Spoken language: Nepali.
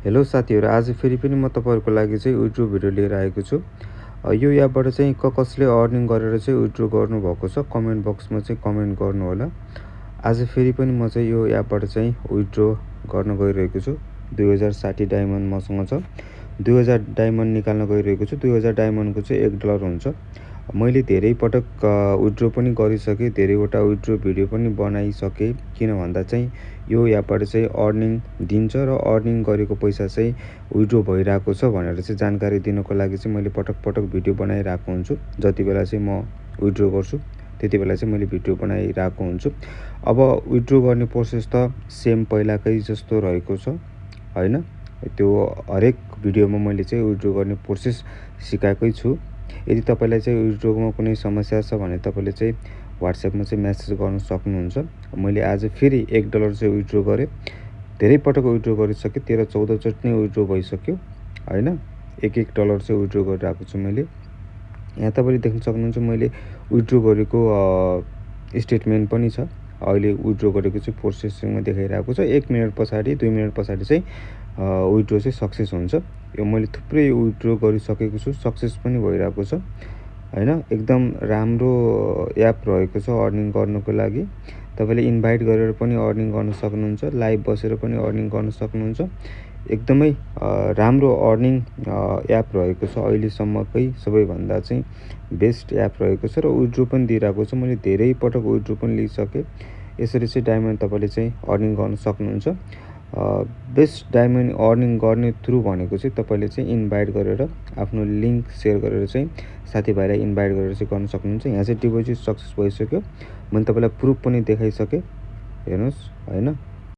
हेलो साथीहरु, आज फेरि पनि म तपाईहरुको लागि चाहिँ विथड्र भिडियो लिएर आएको छु। यो एपबाट चाहिँ कसले अर्निङ गरेर चाहिँ विथड्र गर्नु भएको छ कमेन्ट बक्समा चाहिँ कमेन्ट गर्नु होला। आज फेरि पनि म चाहिँ यो एपबाट चाहिँ विथड्र गर्न गइरहेको छु। 2060 डायमन्ड मसँग छ। 2000 डायमन्ड निकाल्न गइरहेको छु। 2000 डायमन्डको चाहिँ $1 हुन्छ। मैले धेरै पटक विथड्र पनि गरिसके, धेरैवटा विथड्र भिडियो पनि बनाइसके। किन भन्दा चाहिँ यो एपबाट चाहिँ अर्निङ दिन्छ र अर्निङ गरेको पैसा चाहिँ विथड्र भइरहेको छ भनेर चाहिँ जानकारी दिनको लागि चाहिँ मैले पटक पटक भिडियो बनाइरहेको हुन्छु। जति बेला चाहिँ म विथड्र गर्छु त्यति बेला चाहिँ मैले भिडियो बनाइरहेको हुन्छु। अब विथड्र गर्ने प्रोसेस त सेम पहिलाकै जस्तो रहेको छ हैन। त्यो हरेक भिडियोमा मैले चाहिँ विथड्र गर्ने प्रोसेस सिकाएकै छु। यदि तपाईलाई चाहिँ विथड्रमा कुनै समस्या छ भने तपाईले चाहिँ WhatsAppमा चाहिँ मेसेज गर्न सक्नुहुन्छ। मैले आज फेरि $1 चाहिँ विथड्र गरे। धेरै पटक विथड्र गरिसके, 13-14 चोटि नै विथड्र भइसक्यो हैन। $1 चाहिँ विथड्र गरिरहेको छु मैले। यहाँ तपाईले देख्न सक्नुहुन्छ मैले विथड्र गरेको स्टेटमेन्ट पनि छ। अहिले विथड्र गरेको चाहिँ प्रोसेसिङमा देखाइरहेको छ। 1 मिनेट पछाडि 2 मिनेट पछाडि चाहिँ विथड्र चाहिँ सक्सेस हुन्छ। यो मैले थुप्रै विथड्र गरिसकेको छु, सक्सेस पनि भइरहेको छ हैन। एकदम राम्रो एप रहेको छ अर्निङ गर्नको लागि। तपाईले इन्भाइट गरेर पनि अर्निङ गर्न सक्नुहुन्छ, लाइभ बसेर पनि अर्निङ गर्न सक्नुहुन्छ। एकदमै राम्रो अर्निङ एप रहेको छ। अहिलेसम्मकै सबैभन्दा चाहिँ बेस्ट एप रहेको छ र विथड्र पनि दिइरहेको छ। मैले धेरै पटक विथड्र पनि लिइसके। यसरी चाहिँ डायमन्ड तपाईले चाहिँ अर्निङ गर्न सक्नुहुन्छ। बेस्ट डायमन्ड अर्निङ गर्ने थ्रु भनेको चाहिँ तपाईले चाहिँ इन्भाइट गरेर आफ्नो लिंक शेयर गरेर चाहिँ साथीभाइलाई इन्भाइट गरेर चाहिँ गर्न सक्नुहुन्छ। यहाँ चाहिँ डिपोजिट सक्सेस भइसक्यो। मैले तपाईलाई प्रुफ पनि देखाइसके। हेर्नुस् हैन।